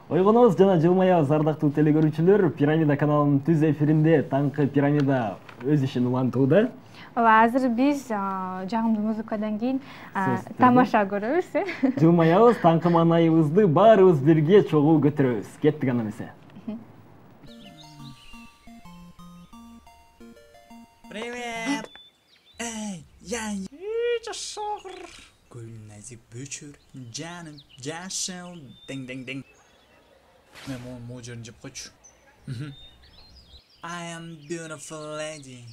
Ойгонобуз жана жылмаябыз ардактуу телекөрүүчүлөр. Пирамида каналынын түз эфиринде таңкы пирамида өз ишин улантууда. Азыр биз жагымдуу музыкадан кийин тамаша көрөбүз. Жылмаябыз, таңкы маанайыбызды баарыбыз бирге чогуу көтөрөбүз. Кеттик анда эмесе. Привет! Эй, я Жашар. Гүлназик бөчөр, жаным, жашыл, дing. Мен могу жерин жеп койчу. I am beautiful lady.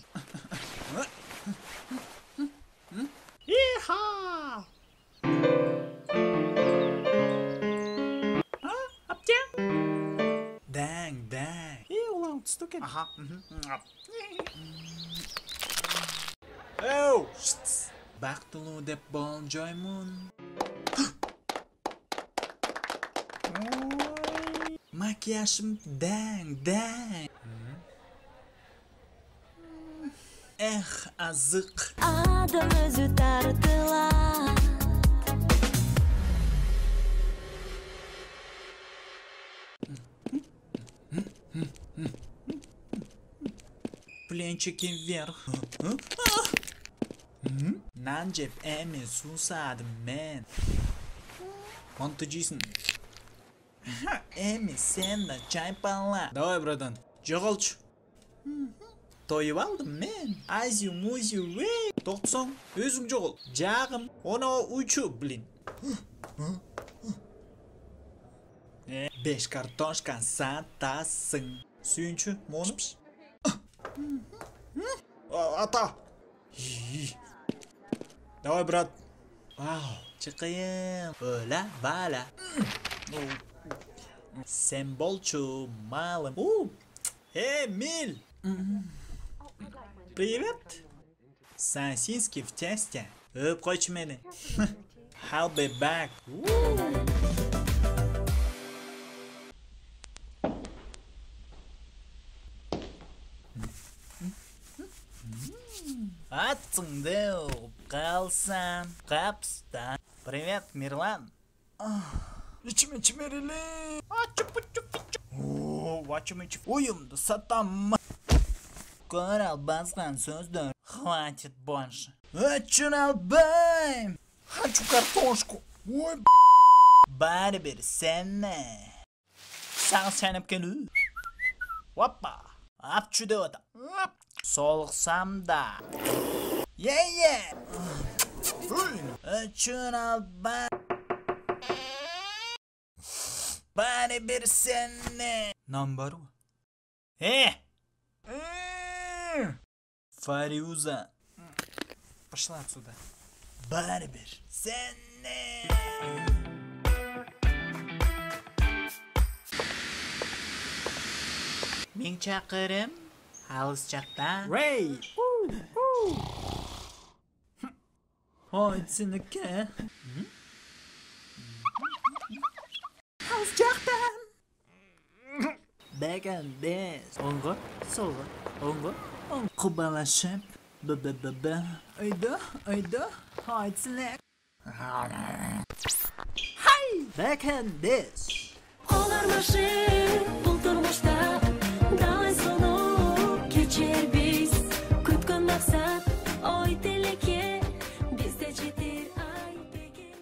Иха! Аптя? Даң. Улам түстү экен. Аха. Оу, бактылуу деп болжоймун. Макияжым даң. Эх, азык. Адам өзү тартылат. Пленчики вверх. Нан жеп эми суусадым мен. Монты жейсин. Эми сен да чайпала. Давай, братан, жоголчу. Тоюп алдым мен. Азю музю вей. Токтосоң, өзүң жогол. Жагым, оно учу, блин. 5 картошка сатасың. Сүйүнчү, монупш. Ата. Давай, брат. Вау, чыкайым. Бала. Сен болчу, малым. Эмиль. Привет. Сосиски в тесте. Öp койчу мени. I'll be back. Атсыңды калсам, капстан. Привет, Мирлан. İçime çimerili. Вачымычы уюмду сатам. Корал баскан сөздөр. Хватит больше. Өчүн албайм. Хочу картошку. Ой, баары бир сенне. Саң сенеп келүү. Опа. Апчу деп атам. Солуксам да. Өчүн албайм. Баары бир сенне. Нам бару. Фариуза. Пошла отсюда. Барбер. Сенне. Миң чакырым. Алыс жакта. Рей. Ой, сенеке. Алыс жакта. Беган бес. Оңго, солго, оңго. Кубалашып. Айда. Хайцлек. Хай! Беган бес. Олар башын бул турмушта далай сонуп кечер биз. Күткөн максат ой тилекке бизде жетир ай бегин.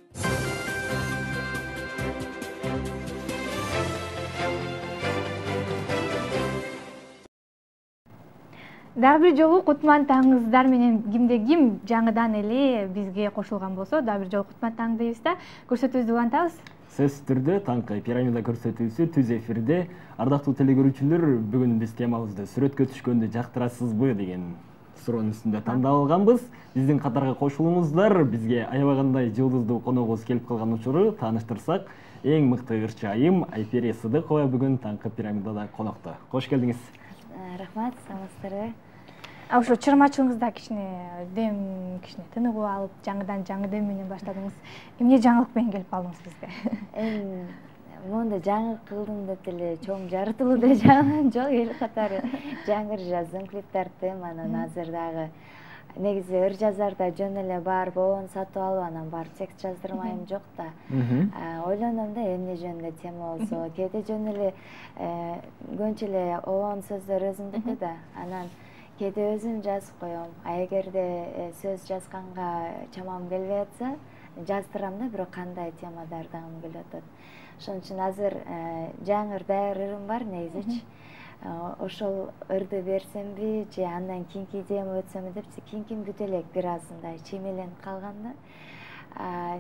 Дагы бир жолу кутман таңыңыздар менен кимде ким жаңыдан эле бизге кошулган болсо, дагы бир жолу кутман таң дейбиз да. Көрсөтүүбүздү улантабыз. Сөзсүз түрдө таңкы пирамида көрсөтүүсү түз эфирде. Ардактуу телекөрүүчүлөр, бүгүн биз темабызды сүрөткө түшкөндү жактырасызбы деген суроонун үстүндө тандап алганбыз. Биздин катарга кошулуңуздар. Бизге аябагандай жылдыздуу коногубуз келип калган учуру тааныштырсак, эң мыкты ырчы айым Айпери Сыдыкова бүгүн таңкы пирамидада конокто. Кош келдиңиз. Рахмат, саламатсыздарбы. Ошо чырмачылыгыңызда кичине тыныгып алып, жаңы дем менен баштадыңыз. Эмне жаңылык менен келип калдыңыз бизге? Монда жаңылык кылдым деп эле чоң жарытылууда жаңылык жок, эл катары жаңыр жаздым, клип тарттым, анан азыр дагы негизи ыр жазарда жөн эле барып обону сатып алып анан барып текст жаздырмайм жок да. Ойлоном да эмне жөнүндө тема болсо, кээде жөн эле көбүнчө эле обонун сөздөр өзүмдүкү да. Анан кээде өзүм жазып коем. А эгерде сөз жазганга чамам келбей атса, жаздырам да, бирок кандай темада ырдагым келип атат. Ошон үчүн азыр жаңы даяр ырым бар негизичи. Ошол ырды берсемби же андан кийинки идеяма өтсөмбү депчи, кийинкин бүт элек бир аз мындай чемеленип калганда,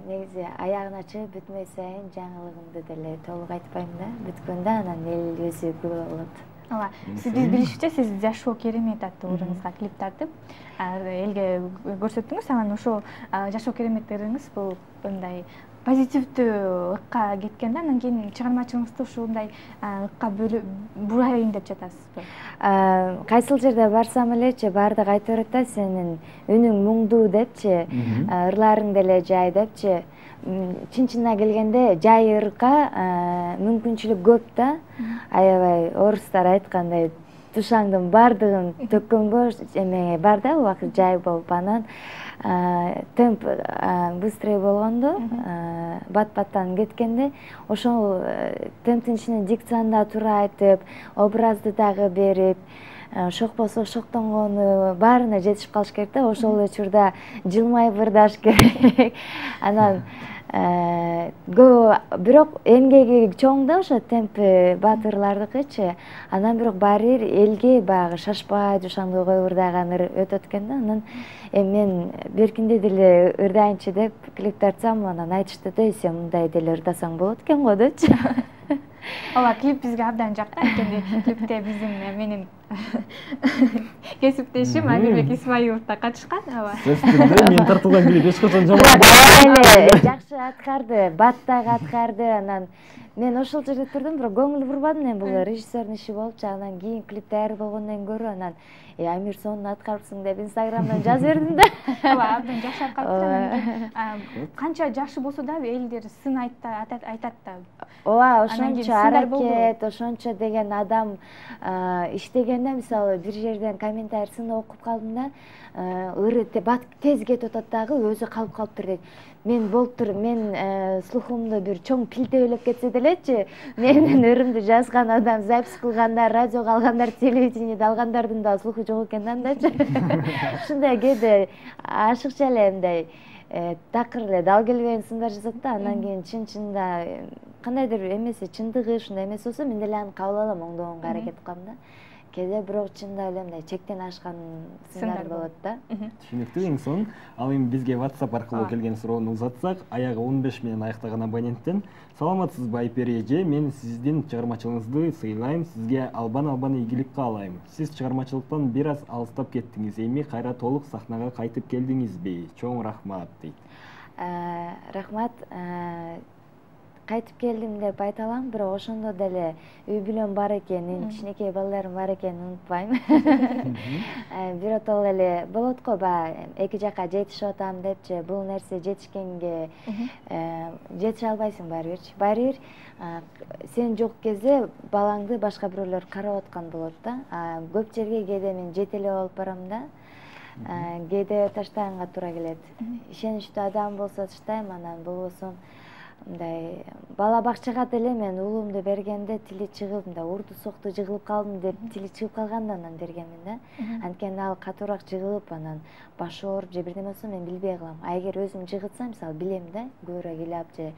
негизи аягына чыгып бүтмөй сайын жаңылыгымды деле толук айтпайм да, бүткөндө анан эл өзү күбө болот. Ооба, сиз билишимче сиз Жашоо Керемет аттуу ырыңызга клип тартып, элге көрсөттүңүз. Анан ошол Жашоо Керемет ырыңыз бул мындай позитивдүү ыкка кеткен да, анан кийин чыгармачылыгыңызды ушундай ыкка бурайын деп жатасызбы? Кайсыл жерде барсам элечи баардыгы айтып берет да, сенин үнүң муңдуу депчи, ырларың деле жай депчи. Чын-чынына келгенде жай ырга мүмкүнчүлүк көп да. Аябай орустар айткандай, тушаңдын баардыгын төккөнгө эме бар да, убакыт жай болуп, анан темп быстрый болгондо, бат-баттан кеткенде, ошол темптин ичине дикцияны да туура айтып, образды дагы берип, шок болсо шоктонгону баарына жетишип калыш керек да. Ошол учурда жылмайып ырдаш керек. Анан бирок эмгеги чоң да ошо темпи батырлардыкычы. Анан бирок баары бир элге баягы шашпай душаңдуу коюп ырдаган өтөт экен да. Анан мен беркинде деле ырдайынчы деп клип тартсам, анан айтышты да, сен мындай деле ырдасаң болот экен го депчи. Ооба, клип бизге абдан жакты. Анткени клипте биздин менин кесиптешим Амирбек Исмаилов да катышкан. Ооба. Сөзсүздө мен тартылган клип эч качан жаман эле жакшы аткарды, баттагы аткарды. Анан мен ошол жерде турдум, бирок көңүл бурбадым. Мен бул режиссердин иши болчу. Анан кийин клип даяр болгондон көрө анан Амир сонун аткарыпсың деп Инстаграмдан жазып бердим да. Ооба, абдан жакшы аткарыптыр. Канча жакшы болсо дагы элдер сын айтат да. Ооба, ошончо аракет, ошончо деген адам иштегенде, мисалы бир жерден комментарий сын окуп калдым да, ыры бат тез кетип атат дагы, өзү калып калыптыр дейт. Мен болуптур, мен слухумду бир чоң пилтебелеп кетсе делечи, менин ырымды жазган адам, запись кылгандар, радиого алгандар, телевидениеде алгандардын да слуху жок экен да андачы. Ушундай кээде ашыкча эле мындай такыр эле дал келбеген сындар жазат да. Анан кийин чын-чынында кандайдыр эмеси чындыгы ушундай эмес болсо мен деле аны кабыл алам, оңдогонго аракет кылам да. Кээде бирок чындап эле мындай чектен ашкан сындар болот да. Түшүнүктүү. Эң сонун. Ал эми бизге WhatsApp аркылуу келген суроону узатсак, аягы 15 менен аяктаган абоненттен: саламатсызбы Айпери эже, мен сиздин чыгармачылыгыңызды сыйлайм, сизге албан ийгилик каалайм. Сиз чыгармачылыктан бир аз алыстап кеттиңиз, эми кайра толук сахнага кайтып келдиңизби? Чоң рахмат дейт. Рахмат. Кайтып келдим деп айта алам, бирок ошондо деле үй бүлөм бар экен, кичинекей балдарым бар экенин унутпайм. Биротоло эле болот го, баягы эки жака жетишип атам депчи, бул нерсе жетишкенге жетише албайсың баары бирчи. Баары бир сен жок кезде балаңды башка бирөөлөр карап аткан болот да. Көп жерге кээде мен жете эле болуп барам да. Кээде таштаганга туура келет. Ишеничтүү адам болсо таштайм, анан болбосо мындай бала бакчага деле мен уулумду бергенде тили чыгып, мындай урду сокту жыгылып калдым деп тили чыгып калганда анан бергенмин да. Анткени ал катуураак жыгылып, анан башы ооруп же бирдеме болсо мен билбей калам. А эгер өзүм жыгытсам, мисалы билем да, көбүрөөк ыйлап же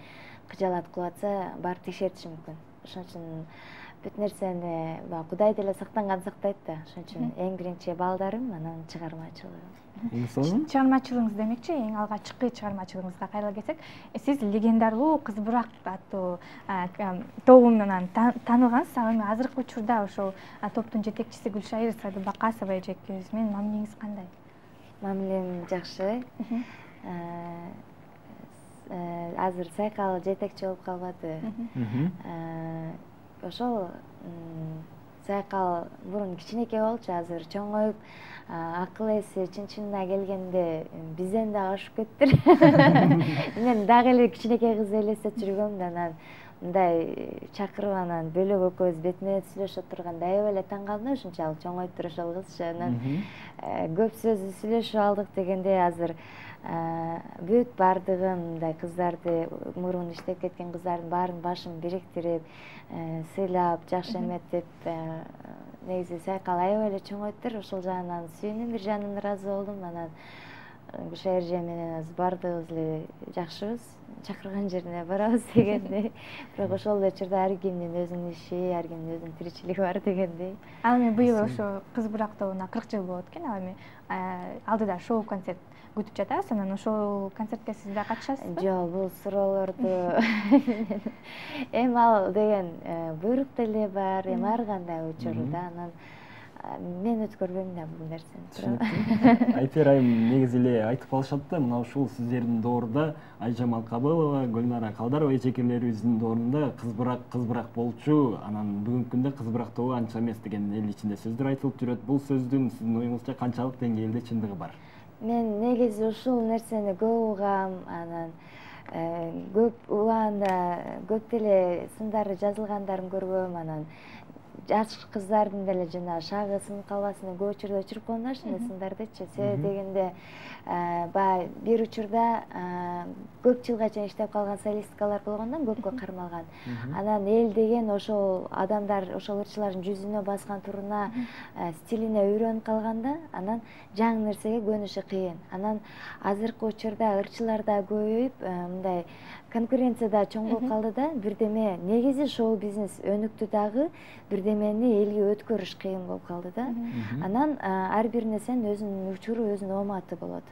кыжалат кылып атса, барып текшертишим мүмкүн. Ошон үчүн бүт нерсени Кудай деле сактанган сактайт да. Ошон үчүн эң биринчи балдарым, анан чыгармачылыгым. Эң сонун. Чыгармачылыгыңыз демекчи, эң алгачкы чыгармачылыгыңызга кайрыла келсек, сиз легендарлуу Кыз Бурак аттуу тобунан таанылгансыз. Ал эми азыркы учурда ошол топтун жетекчиси Гүлшайыр Садыбакасова эжекебиз менен мамилеңиз кандай? Мамилем жакшы. Азыр Сайкал жетекчи болуп калбады. Ошол Сайкал мурун кичинекей болчу, азыр чоңоюп, акыл эси чын-чынына келгенде бизден дагы ашып кеттир. Мен дагы эле кичинекей кыз элестетип жүргөм да, анан мындай чакырып анан бөлөк экөөбүз бетме бет сүйлөшүп отурганда аябай эле таң калдым ушунчалык чоңойтуп ошолгузчу. Анан көп сөз сүйлөшүп алдык дегенде азыр бүт бардыгын мындай кыздарды, мурун иштеп кеткен кыздардын баарын башын бириктирип, сыйлап, жакшы эметип, негизи Сайкал аябай эле чоңойттур. Ошол жагынан сүйүндүм, бир жагынан ыраазы болдум. Анан Гүлшайыр эже менен бардыгыбыз эле жакшыбыз, чакырган жерине барабыз дегендей. Бирок ошол эле учурда ар кимдин өзүнүн иши, ар кимдин өзүнүн тиричилиги бар дегендей. Ал эми быйыл ошо Кыз Бурак тобуна 40 жыл болот экен. Ал эми алдыда шоу концерт күтүп жатабыз. Анан ошол концертке сиз да катышасызбы? Жок, бул суроолорду эми ал деген буйрук деле бар, эми ар кандай учурда. Анан мен өткөрбөйм да бул нерсени. Айпер айым негизи эле айтып калышат да, мына ушул сиздердин доорда Айжамал Кабылова, Гүлнара Калдарова эжекелерибиздин доорунда кыз бурак болчу, анан бүгүнкү күндө кыз бурак тобу анча эмес деген эл ичинде сөздөр айтылып жүрөт. Бул сөздүн сиздин оюңузча канчалык деңгээлде чындыгы бар? Мен негизи ушул нерсени көп угам, анан көп угаанда көп деле сындары жазылгандарын көргөм, анан жаш кыздардын деле жана шагы сынып калбасын көп учурда өчүрүп коюмда ушундай сындардычы. Себеби дегенде баягы бир учурда көп жылга чейин иштеп калган солисткалар болгондон көпкө кармалган. Анан эл деген ошол адамдар, ошол ырчылардын жүзүнө баскан туруна, стилине үйрөнүп калганда, анан жаңы нерсеге көнүшү кыйын. Анан азыркы учурда ырчылар да көбөйүп, мындай конкуренция да чоң болуп калды да, бирдеме негизи шоу бизнес өнүктү дагы, бирдемени элге өткөрүш кыйын болуп калды да. Анан ар бир нерсенин өзүнүн учуру, өзүнүн оматы болот.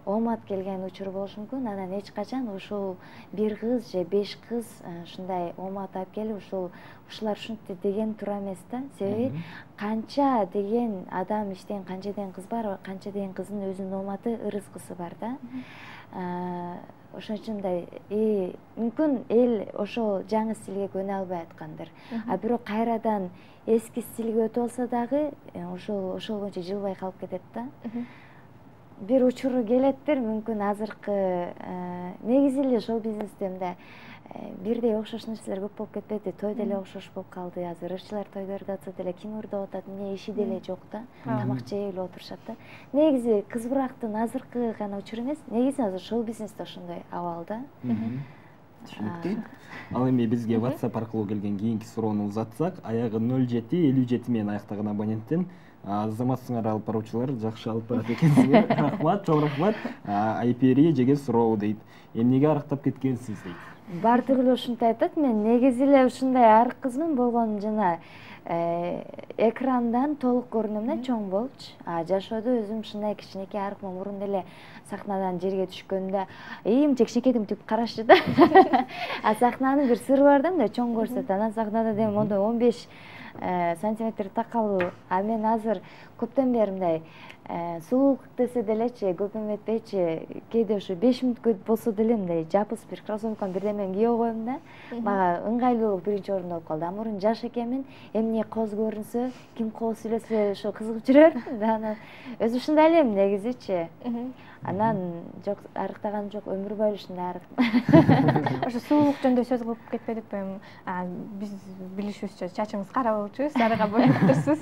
Омат келген учуру болушу мүмкүн. Анан эч качан ушул бир кыз же 5 кыз ушундай омат алып келип, ушулар ушинтти деген туура эмес да. Себеби канча деген адам иштеген, канча деген кыз бар, канча деген кыздын өзүнүн оматы, ырыскысы бар да. Ошон үчүн мындай мүмкүн эл ошол жаңы стилге көнө албай аткандыр. А бирок кайрадан эски стилге өтүп алса дагы ошол боюнча жылбай калып кетет да. Бир учуру келеттир, мүмкүн азыркы негизи эле шоу бизнесте мындай бирдей окшош нерселер көп болуп кетпеди. Той деле окшош болуп калды. Азыр ырчылар тойдордо атса деле ким ырдап атат, эмне иши деле жок да. Тамак жеп эле отурушат да. Негизи Кыз Бурактын азыркы гана учуру эмес, негизи азыр шоу бизнесте ошондой абал да. Түшүнүктүү. Ал эми бизге WhatsApp аркылуу келген кийинки суроону узатсак, аягы 0757 менен аяктаган абоненттен Азаматсыңар алып баруучулар жакшы алып барат экенсиңер. Рахмат, чоң рахмат. Айпери эжеге суроо дейт. Эмнеге арыктап кеткенсиз дейт. Бардыгы эле ушунтай айтат. Мен негизи эле ушундай арык кызмын, болгону жана экрандан толук көрүнөм да, чоң болчу. Жашоодо өзүм ушундай кичинекей арыкмын. Мурун эле сахнадан жерге түшкөндө мынча кичинекей деп карашчу да. Сахнанын бир сыры бар да, мындай чоң көрсөтөт. Анан сахнада дем мондой 15 сантиметр такалуу. А мен азыр көптөн бери мындай сулуулук десе делечи, көп эметпейчи, кээде ушу 5 мүнөткө болсо деле мындай жапыс бир кроссовканы бирдемени кие коем да. Мага ыңгайлуулук биринчи орунда болуп калды. Мурун жаш экенмин, эмне коз көрүнсө, ким кооз сүйлөсө ошо кызыгып жүрөр. Анан өзү ушундай элем негизичи. Анан жок, арыктаган жок, өмүр бою ушундай арык. Ошо сулуулук жөнүндө сөз кылып кетпедик эми. Биз билишибизче чачыңыз кара болчу, сарыга боеп турсуз.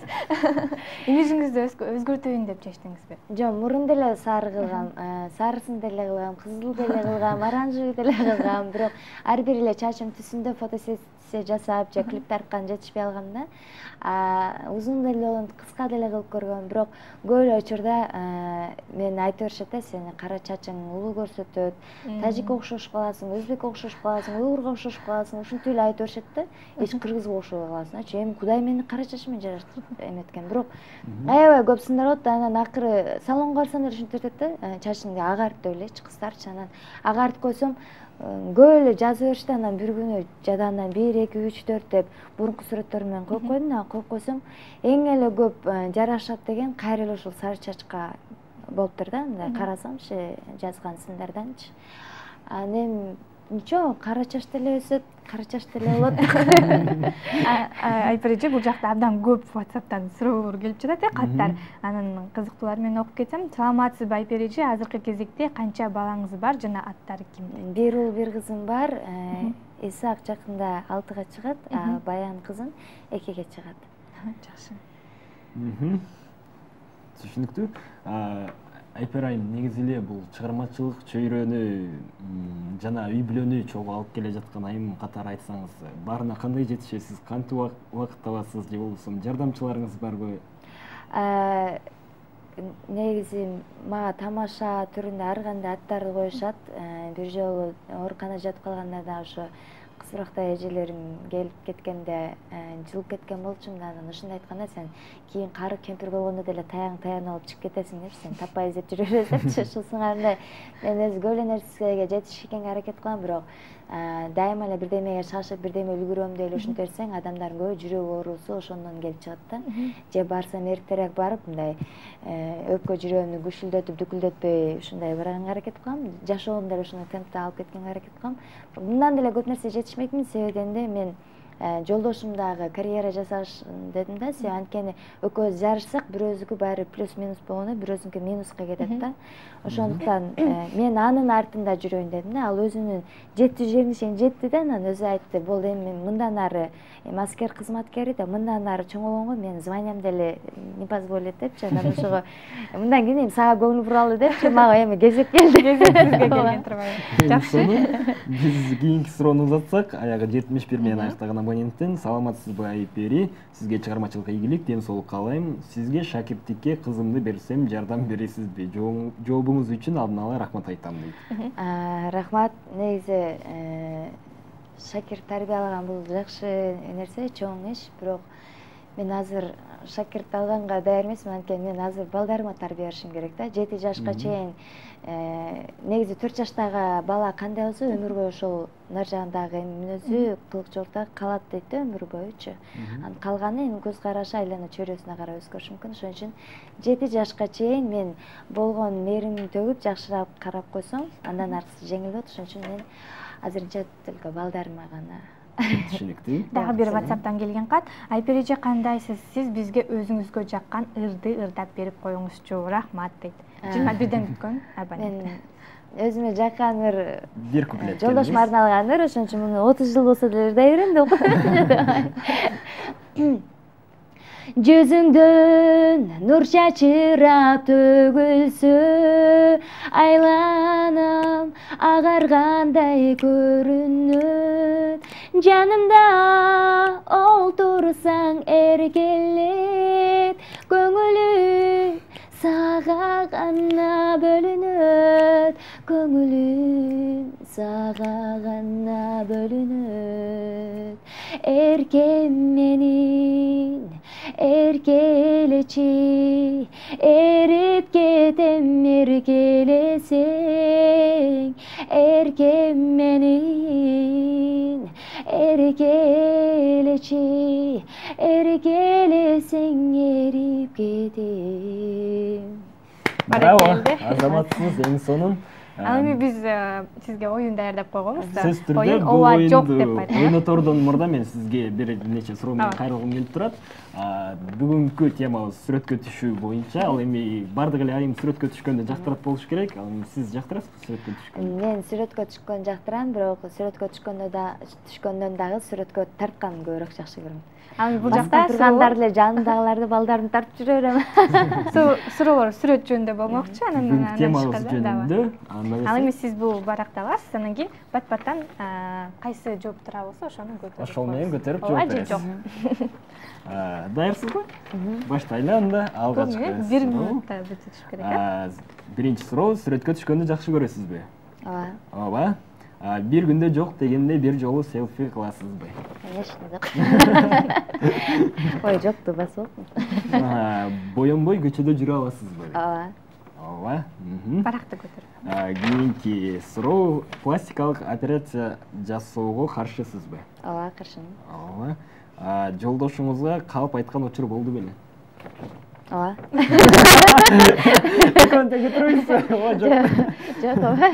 Имиджиңизди өзгөртөйүн деп чечтиңизби? Жок, мурун деле сары кылгам, сарысын деле кылгам, кызыл деле кылгам, оранжевый деле кылгам, бирок ар бир эле чачым түсүндө фотосессия жасап, же клип тарткан жетишпей алгам да. Узун деле болон, кыска деле кылып көргөм, бирок көп эле учурда мен айта беришет да, сени кара чачың улуу көрсөтөт, тажикке окшош каласың, өзбекке окшош каласың, уйгурга окшош каласың, ушинтип эле айта беришет да. Эч кыргызга окшобой каласың. Эми Кудай мени кара чач менен жараткан эметкен, бирок аябай көп сындар болот. Анан акыры салонго барсам деле ушинтип айтат да, чачыңды агартып элечи кыздарчы. Анан агартып койсом көп эле жазып беришти. Анан бир күнү жадандан 1, 2, 3, 4 деп мурунку сүрөттөрүм менен коюп койдум. Коюп койсом эң эле көп жарашат деген кайра эле ушул сары чачка болуптур да. Мындай карасамчы жазган сындарданчы. Анан эми ничего, кара чач деле өсөт, кара чач деле болот. Айпер эже, бул жакта абдан көп WhatsApp'тан суроолор келип жатат, каттар. Анан кызыктуулар менен окуп кетсем, саламатсызбы Айпер эже? Азыркы кезекте канча балаңыз бар жана аттары кимдер? Бир уул, бир кызым бар. Исаак жакында 6-га чыгат, а Баян кызым 2-ге чыгат. Жакшы. Түшүнүктүү. Айпер айым, негизи эле бул чыгармачылык чөйрөнү жана үй бүлөнү чогуу алып келе жаткан айым катары айтсаңыз, баарына кандай жетишесиз, кантип убакыт табасыз же болбосо жардамчыларыңыз барбы? Негизи мага тамаша түрүндө ар кандай аттарды коюшат. Бир жолу ооруканада жатып калганда да ошо кызбырактай эжелерим келип кеткенде жылып кеткен болчумун да, анан ушундай айтканда, сен кийин кары кемпир болгондо деле таян алып чыгып кетесиң депчи, сен таппай издеп жүрө бер депчи. Ушул сыңарындай мен өзү көп эле нерсеге жетишкенге аракет кылам, бирок дайыма эле бирдемеге шашып, бирдеме үлгүрөм деп эле ушинтип берсең, адамдардын көбү жүрөгү оорусу ошондон келип чыгат да. Же барсам эртерээк барып, мындай өпкө жүрөгүмдү күшүлдөтүп, дүкүлдөтпөй ушундай барганга аракет кылам. Жашоомду деле ушундай темпте алып кеткенге аракет кылам. Мындан деле көп нерсе жетишмекмин, себебинде мен жолдошум дагы карьера жасаш дедим да, себеби анткени экөөбүз жарышсак, бирөөбүздүкү баары плюс-минус болгондо, бирөөсүнүкү минуска кетет да. Ошондуктан мен анын артында жүрөйүн дедим да. Ал өзүнүн жеттүү жерине чейин жетти да, анан өзү айтты, болду эми мен мындан ары аскер кызматкери да, мындан ары чоңойгонго менин званиям деле не позволит депчи. Анан ошого мындан кийин эми сага көңүл буралы депчи, мага эми кезек келди. Сизге келген турбайбы? Жакшы. Биз кийинки суроону узатсак, аягы 71 менен аяктаган абоненттен: саламатсызбы Айпери? Сизге чыгармачылык ийгилик, ден соолук каалайм. Сизге шакирттикке кызымды берсем жардам бересизби? Жообуңуз үчүн алдын ала рахмат айтам дейт. Рахмат. Негизи шакирт тарбиялаган бул жакшы нерсе, чоң иш, бирок мен азыр шакирт алганга даяр эмесмин, анткени мен азыр балдарыма тарбия беришим керек да. 7 жашка чейин негизи 4 жаштагы бала кандай болсо өмүр бою ошол нар жагындагы мүнөзү, кылык жоруктар калат дейт да, өмүр боючу. Анан калганы эми көз карашы айлана чөйрөсүнө карап өзгөрүшү мүмкүн. Ошон үчүн 7 жашка чейин мен болгон мээримди төгүп жакшыраак карап койсом, андан аркысы жеңил болот. Ошон үчүн мен азырынча только балдарыма гана. Түшүнүктүү. Дагы бир WhatsApp'тан келген кат. Айпер эже, кандайсыз? Сиз бизге өзүңүзгө жаккан ырды ырдап берип коюңузчу. Рахмат дейт. 21ден бүткөн абонент. Мен өзүмө жаккан ыр Бир куплет. жолдошума арналган ыр, ошон үчүн муну 30 жыл болсо деле ырдай берем деп коем. Жүзүңдөн нур чачырап төгүлсө, айланам агаргандай көрүнөт. Жанымда олтурсаң эркелет, көңүлүм сага гана бөлүнөт, көңүлүм сага гана бөлүнөт. Эркем менин эркелечи, эрип кетем эркелесең. Эркем менин эркелечи, эркелесең эрип кетем. Браво, азаматсыз эң сонун. Ал эми биз сизге оюн даярдап койгонбуз да. Сөзсүз түрдө Оюн бул ооба жок деп оюнду айтам. ойнотордон мурда мен сизге бир нече суроо менен кайрылгым келип турат. Бүгүнкү темабыз сүрөткө түшүү боюнча. Ал эми бардык эле айым сүрөткө түшкөндө жактырат болуш керек. Ал эми сиз жактырасызбы сүрөткө түшкөндө? Мен сүрөткө түшкөндө жактырам, бирок сүрөткө түшкөндөн дагы сүрөткө тартканды көбүрөөк жакшы көрөм. Ал бул Башка жакта тургандар деле жанымдагыларды, балдарды тартып жүрө берем. суроолор сүрөт жөнүндө болмокчу, анан Темабыз жөнүндө. Ал эми сиз бул баракта аласыз, анан кийин бат-баттан кайсы жооп тураа болсо ошону көтөрүп. Ошол менен көтөрүп жооп бересиз. Жок. Даярсызбы? Баштайлы анда. Алгачкы. 1 минутта бүтүш керек. Биринчи суроо: сүрөткө түшкөндү жакшы көрөсүзбү? Ооба. Ооба. Бир күндө жок дегенде бир жолу селфи кыласызбы? Конечно, жок. Ой, жокту басып. Боёнбой көчөдө жүрө аласызбы? Ооба. Ооба. Баракты көтөрүп. Кийинки суроо: пластикалык операция жасоого каршысызбы? Ооба, каршымын. Ооба. Жолдошуңузга калп айткан учур болду беле? Ооба. Контеге турбайсызбы? Ооба, жок. Жок, ооба.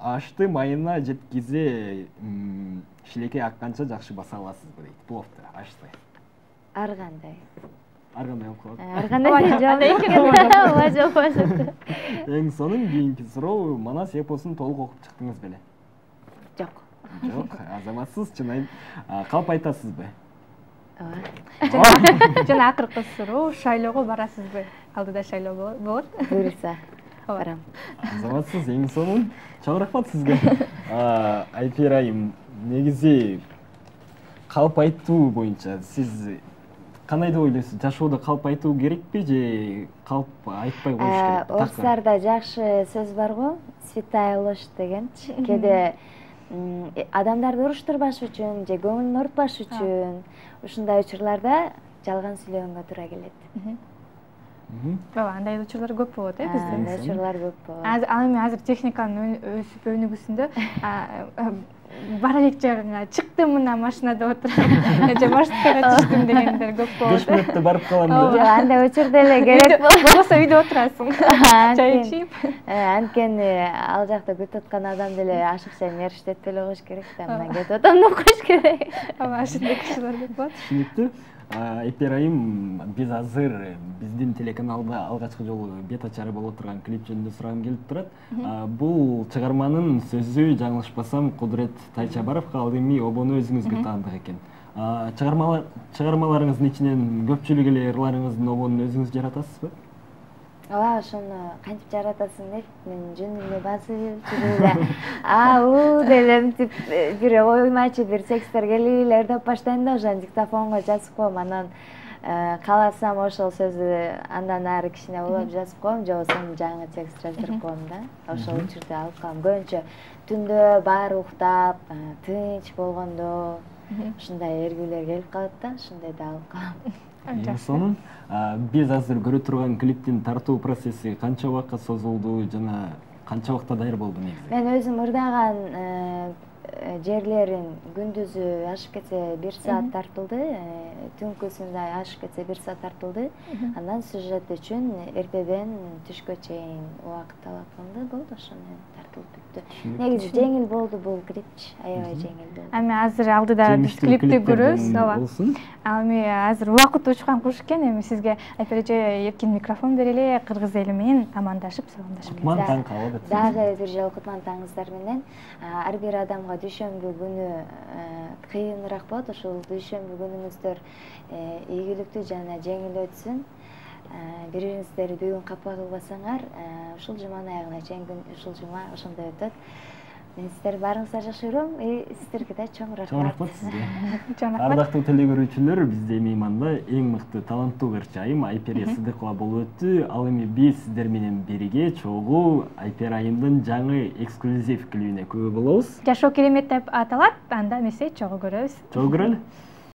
Ашты майына жеткизе шилекей акканча жакшы баса аласызбы дейт. Пловду, ашты. Ар кандай. Ар кандай болуп калат? Ар кандай ооба, жок. Эң сонун кийинки суроо: Манас эпосун толук окуп чыктыңыз беле? Жок, азаматсыз, чынайым. Калп айтасызбы? Ооба. Жана акыркы суроо, шайлоого барасызбы? Алдыда шайлоо болот. Буюрса барам. Азаматсыз, эң сонун. Чоң рахмат сизге. Айпер айым, негизи калп айтуу боюнча сиз кандай деп ойлойсуз? Жашоодо калп айтуу керекпи же калп айтпай коюш керекпи? Орустарда жакшы сөз бар го, святая ложь дегенчи. Кээде адамдарды уруштурбаш үчүн же көңүлүн оорутпаш үчүн ушундай учурларда жалган сүйлөгөнгө туура келет. Ооба, андай учурлар көп болот, бизде. Андай учурлар көп болот. Ал эми азыр техниканын өсүп өнүгүүсүндө бара элек жагыңа чыктым мына машинада отуруп же маршруткага түштүм дегендер көп болот. 5 мүнөттө барып калам Жок, деп. андай учур деле керек болот. Болбосо үйдө отурасың. Чай ичип. Анткени ал жакта күтүп аткан адам деле ашыкча нервштетип эле коюш керек да. Мына кетип атам деп коюш керек. Ооба, ошондой кишилер көп болот. Түшүнүктүү. Айпер айым, биз азыр биздин телеканалда алгачкы жолу бет ачары боло турган клип жөнүндө сурагым келип турат. Бул чыгарманын сөзү, жаңылышпасам, Кудурет Тайчабаровго, ал эми обону өзүңүзгө таандык экен. Чыгармаларыңыздын ичинен көпчүлүк эле ырларыңыздын обонун өзүңүз жаратасызбы? Ооба, ошону кантип жаратасың деп мен жөнүмдү басып жүрүп эле мынтип бир оймачы бир тексттер келип эле ырдап баштайм да, ошону диктофонго жазып коем, анан кааласам ошол сөздү андан ары кичине улап жазып коем, же болбосо жаңы текст жаздырып коем да. Ошол учурда алып калам. Көбүнчө түндө баары уктап, тынч болгондо ушундай эргүүлөр келип калат да, ошондойдо алып калам. Эң сонун. Биз азыр көрө турган клиптин тартуу процесси канча убакытка созулду жана канча убакытта даяр болду негизи? Мен өзүм ырдаган жерлерин күндүзү ашып кетсе 1 саат тартылды, түнкүсүндө ашып кетсе 1 саат тартылды. Андан сюжет үчүн эртеден түшкө чейин убакыт талап кылынды, болду, ошо менен тартылып бүттү. Негизи жеңил болду бул клипчи, аябай жеңил болду. Эми азыр алдыда биз клипти көрөбүз, ооба. Эми азыр убакыт учкан куш экен, эми сизге Айпер эже эркин микрофон берели, кыргыз эли менен амандашып, саламдашып кетсиз. Кутман таң кабыл этсиз. Дагы бир жолу кутман таңыңыздар менен. Ар бир адамга дүйшөмбү күнү кыйыныраак болот, ошол дүйшөмбү күнүңүздөр ийгиликтүү жана жеңил өтсүн. Бириңиздерди бүгүн капа кылбасаңар, ушул жуманын аягына чейин ушул жума ошондой өтөт. Мен сиздерди баарыңызга жакшы көрөм, сиздерге да чоң рахмат. Чоң рахмат сизге. Чоң рахмат. Ардактуу телекөрүүчүлөр, бизде мейманда эң мыкты таланттуу ырчы айым Айпер Сыдыкова болуп өттү. Ал эми биз сиздер менен бирге чогуу Айпер айымдын жаңы эксклюзив клибине күбө болобуз. Жашоо керемет деп аталат, анда эмесе чогуу көрөбүз. Чогуу көрөлү.